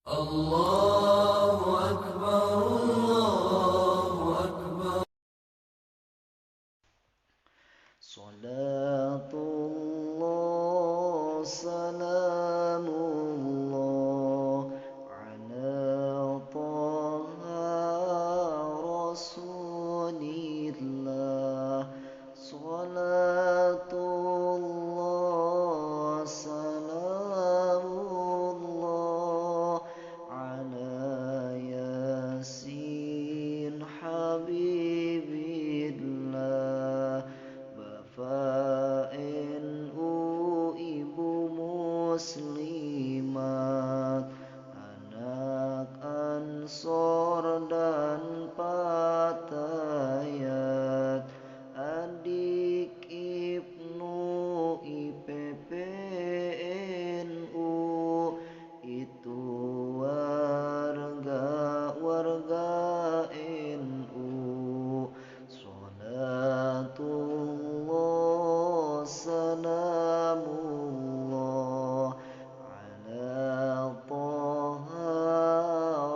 الله أكبر الله أكبر. صلاة الله سلام الله على طه رسول الله. صلاة الله سلام الله على ياسين حبيب الله. Bapak NU, Ibu Muslimat, anak Ansor dan Patayat, adik Ibnu IPP NU, itu warga-warga NU. Salatullah salamullah ala taha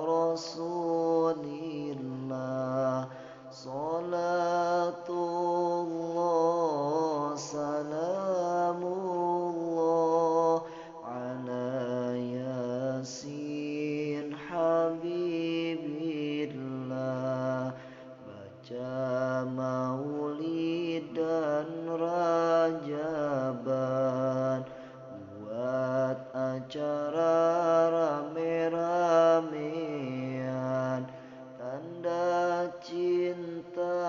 rasulillah. Salatullah salamullah ala yasin habibillah. Baca maulid dan rajaban, buat acara rame-ramean, tanda cinta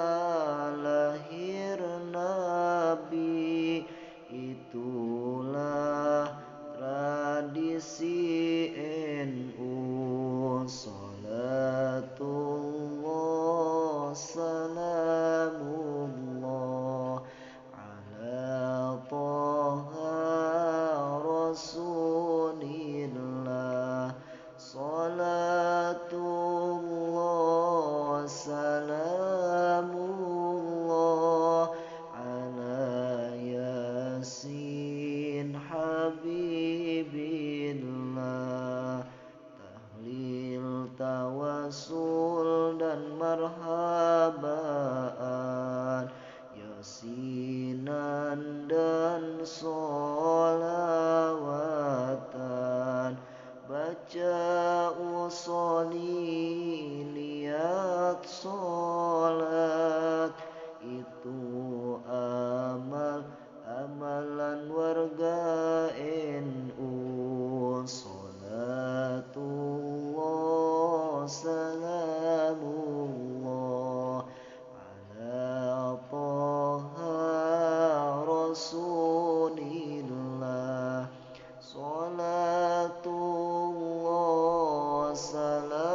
lahir Nabi. Itulah tradisi NU. Salatullah salamullah ala taha rasulillah. Salatullah salamullah ala yasin habibillah. Tahlil, tawasul dan marhabaan, yasinan dan solawatan, baca usoli niat solat. Itu amalan warga NU. Salatullah salamullah ala taha rasulillah. Salatullah salamullah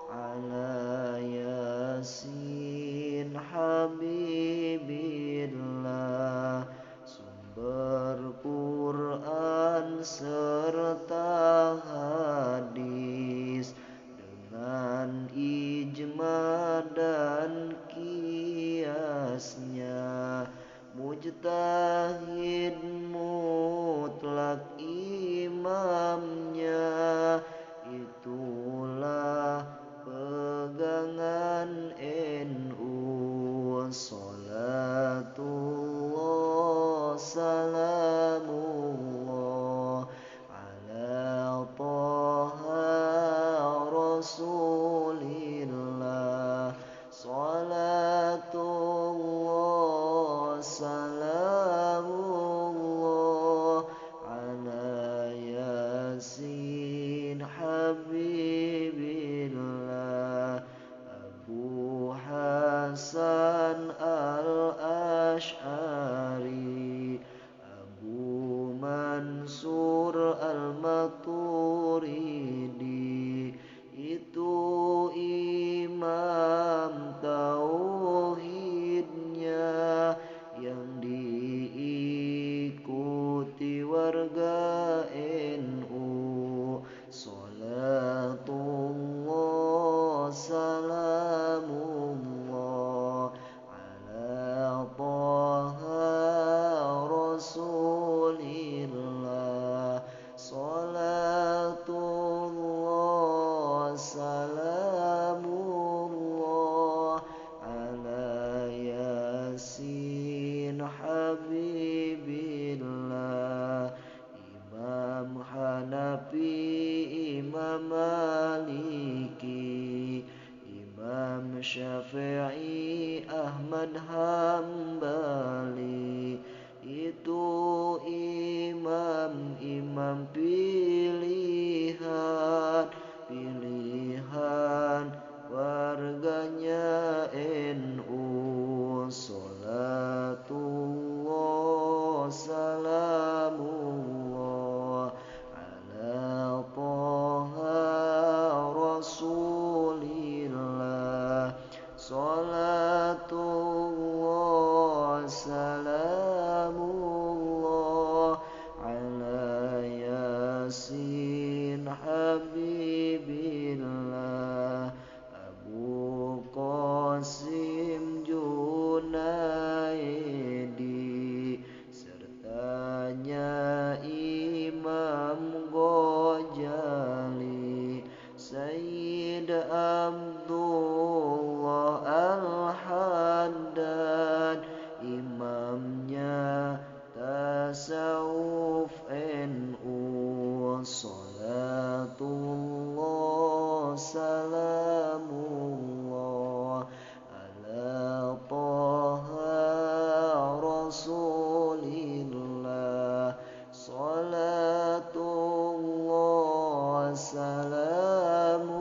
ala yasin habibillah. Sumber Quran serta hadis dengan ijma dan kiasnya, mujtahid mutlak imamnya. Itulah pegangan NU. Salatullah salamullah ala taha rasulillah. Salatullah salamullah ala yasin habibillah. Abu Hasan al-Ash'ari, Abu Mansur al-Maturidi, itu imam tauhidnya yang diikuti warga NU. Salatullah salamullah ala taha rasulillah. Salat Ahmad Hambali. Itu imam-imam pilihan, pilihan warganya NU. Salatullah salamullah ala Toha Rasulillah. Salatullah salamullah ala Yasin Habibillah. Abu Qasim Junaidi sertanya Imam Ghazali. Sayyid Abdullah Al-Haddad imamnya tasawuf NU. Salatullah salamullah ala Toha Rasulillah. Salatullah salamullah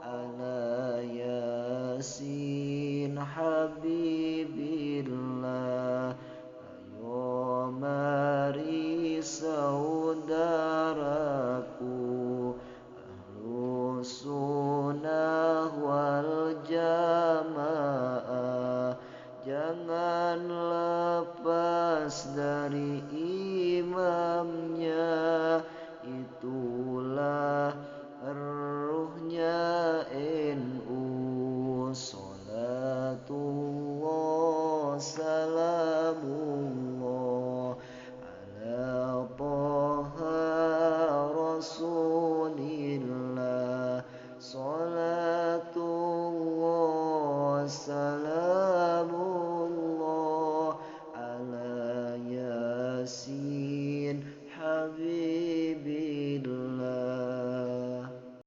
ala Yasin Habibillah. Ayo mari saudaraku ahlu sunnah wal jamaah, jangan lepas